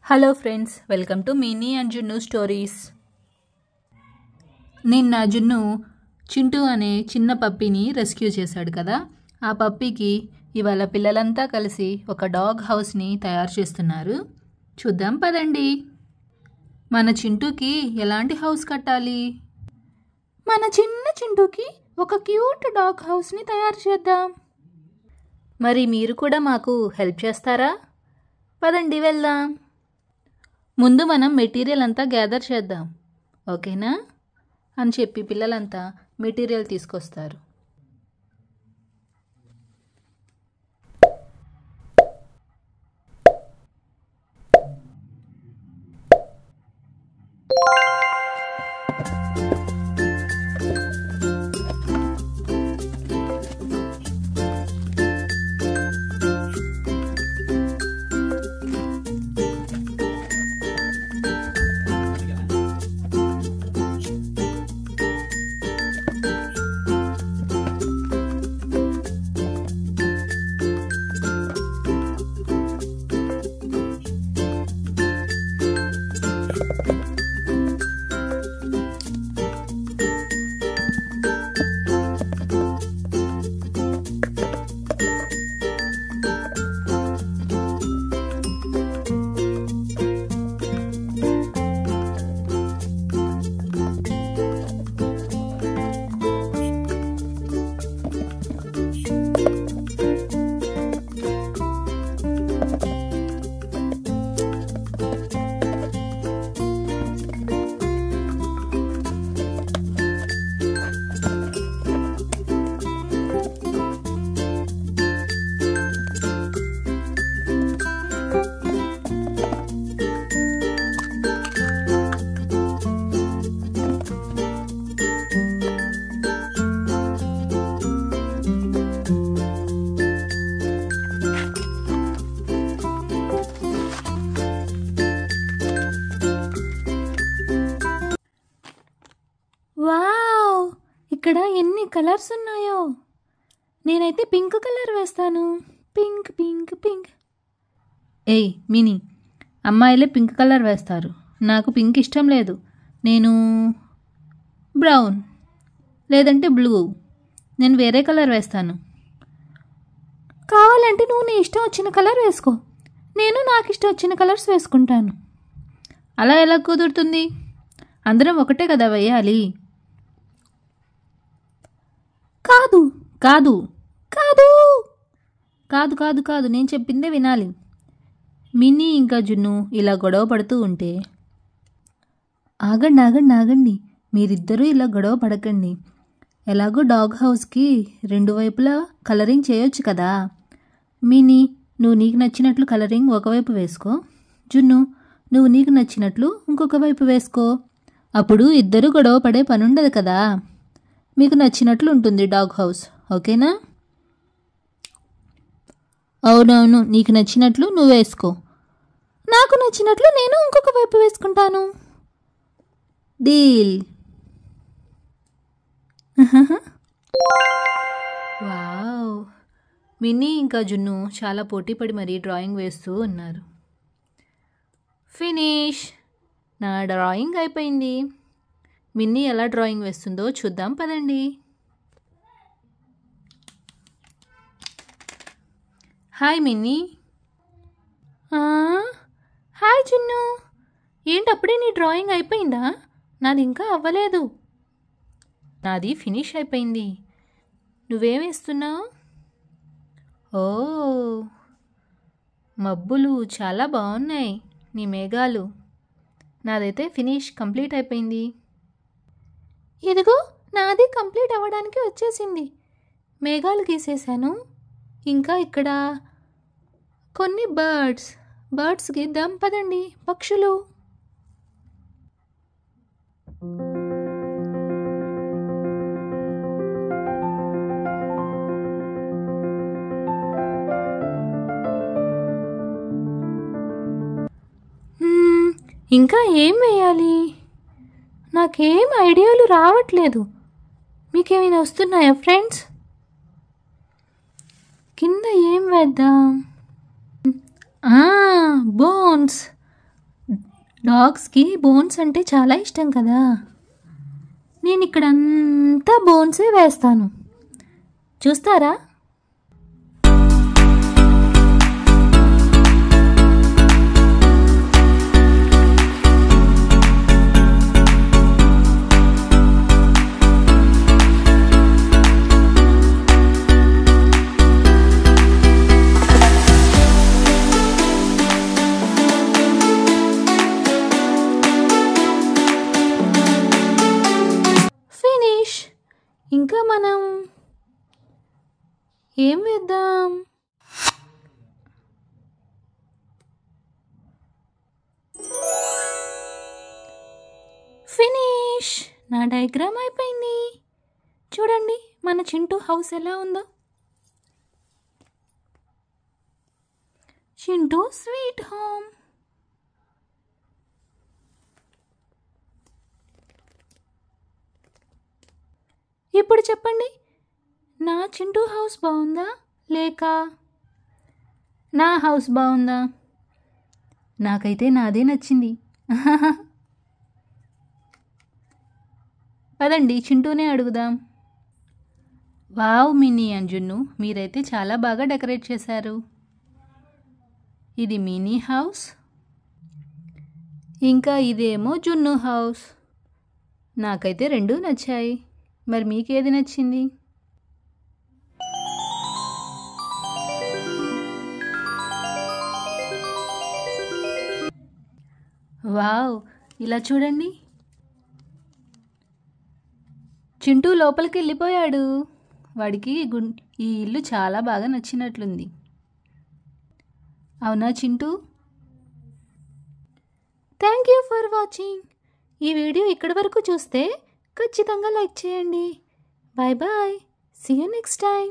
Hello friends, welcome to mini and జున్ను stories. నిన్న జున్ను చింటూ అనే చిన్న పప్పీని రెస్క్యూ చేశాడు కదా. ఆ పప్పీకి ఇవాళ పిల్లలంతా కలిసి ఒక డాగ్ హౌస్ని తయారు చేస్తున్నారు. చూద్దాం పదండి. మన చింటూకి ఎలాంటి హౌస్ కట్టాలి? మన చిన్న చింటూకి ఒక క్యూట్ డాగ్ హౌస్ని తయారు చేద్దాం. మరి మీరు కూడా మాకు హెల్ప్ చేస్తారా? పదండి వెళ్దాం. ముందు మనం మెటీరియల్ అంతా గ్యాదర్ చేద్దాం, ఓకేనా అని చెప్పి పిల్లలంతా మెటీరియల్ తీసుకొస్తారు. వావ్, ఇక్కడ ఎన్ని కలర్స్ ఉన్నాయో. నేనైతే పింక్ కలర్ వేస్తాను. Pink pink pink. ఏయ్ మినీ, అమ్మాయిలే పింక్ కలర్ వేస్తారు. నాకు పింక్ ఇష్టం లేదు. నేను బ్రౌన్ లేదంటే బ్లూ, నేను వేరే కలర్ వేస్తాను. కావాలంటే నువ్వు నీ ఇష్టం వచ్చిన కలర్ వేసుకో, నేను నాకు ఇష్టం వచ్చిన కలర్స్ వేసుకుంటాను. అలా ఎలా కుదురుతుంది? అందరం ఒకటే కదా వేయాలి. కాదు కాదు కాదు కాదు కాదు కాదు నేను చెప్పిందే వినాలి. మినీ ఇంకా జున్ను ఇలా గొడవ పడుతూ ఉంటే, ఆగండి ఆగండి ఆగండి, మీరిద్దరూ ఇలా గొడవ పడకండి. ఎలాగో డాగ్ హౌస్కి రెండు వైపులా కలరింగ్ చేయొచ్చు కదా. మినీ, నువ్వు నీకు నచ్చినట్లు కలరింగ్ ఒకవైపు వేసుకో. జున్ను, నువ్వు నీకు నచ్చినట్లు ఇంకొక వైపు వేసుకో. అప్పుడు ఇద్దరు గొడవ పడే పని ఉండదు కదా. మీకు నచ్చినట్లు ఉంటుంది డాగ్ హౌస్, ఓకేనా? అవునవును, నీకు నచ్చినట్లు నువ్వు వేసుకో, నాకు నచ్చినట్లు నేను ఇంకొక వైపు వేసుకుంటాను. డీల్. వావ్, మినీ ఇంకా జున్ను చాలా పోటీపడి మరీ డ్రాయింగ్ వేస్తూ ఉన్నారు. ఫినిష్. నా డ్రాయింగ్ అయిపోయింది. మిన్నీ ఎలా డ్రాయింగ్ వేస్తుందో చూద్దాం పదండి. Hi Minnie. హాయ్ జున్ను. ఏంటి అప్పుడే నీ డ్రాయింగ్ అయిపోయిందా? నాది ఇంకా అవ్వలేదు. నాది ఫినిష్ అయిపోయింది. నువ్వేం వేస్తున్నావు? ఓ, మబ్బులు చాలా బాగున్నాయి, నీ మేఘాలు. నాదైతే ఫినిష్ కంప్లీట్ అయిపోయింది. ఇదిగో నాది కంప్లీట్ అవ్వడానికి వచ్చేసింది. మేఘాలు గీసేశాను. ఇంకా ఇక్కడ కొన్ని బర్డ్స్ గీద్దాం పదండి. పక్షులు. ఇంకా ఏం వేయాలి? నాకేం ఐడియాలు రావట్లేదు. మీకేమైనా వస్తున్నాయా ఫ్రెండ్స్? కింద ఏం వేద్దాం? బోన్స్. డాగ్స్కి బోన్స్ అంటే చాలా ఇష్టం కదా. నేను ఇక్కడంతా బోన్సే వేస్తాను, చూస్తారా? ఇంకా మనం ఏం వేద్దాం? ఫినిష్! నా డయాగ్రామ్ అయిపోయింది. చూడండి మన చింటూ హౌస్ ఎలా ఉందో. Chintu sweet home. ఇప్పుడు చెప్పండి, నా చింటూ హౌస్ బాగుందా లేక నా హౌస్ బాగుందా? నాకైతే నాదే నచ్చింది. పదండి చింటూనే అడుగుదాం. వావ్ మినీ అండ్ జున్ను, మీరైతే చాలా బాగా డెకరేట్ చేశారు. ఇది మినీ హౌస్, ఇంకా ఇదేమో జున్ను హౌస్. నాకైతే రెండూ నచ్చాయి. మరి మీకేది నచ్చింది? వావ్, ఇలా చూడండి, చింటూ లోపలికి వెళ్ళిపోయాడు. వాడికి ఈ ఇల్లు చాలా బాగా నచ్చినట్లుంది. అవునా Chintu? Thank you for watching. ఈ వీడియో ఇక్కడి వరకు చూస్తే ఖచ్చితంగా లైక్ చేయండి. Bye bye, see you next time.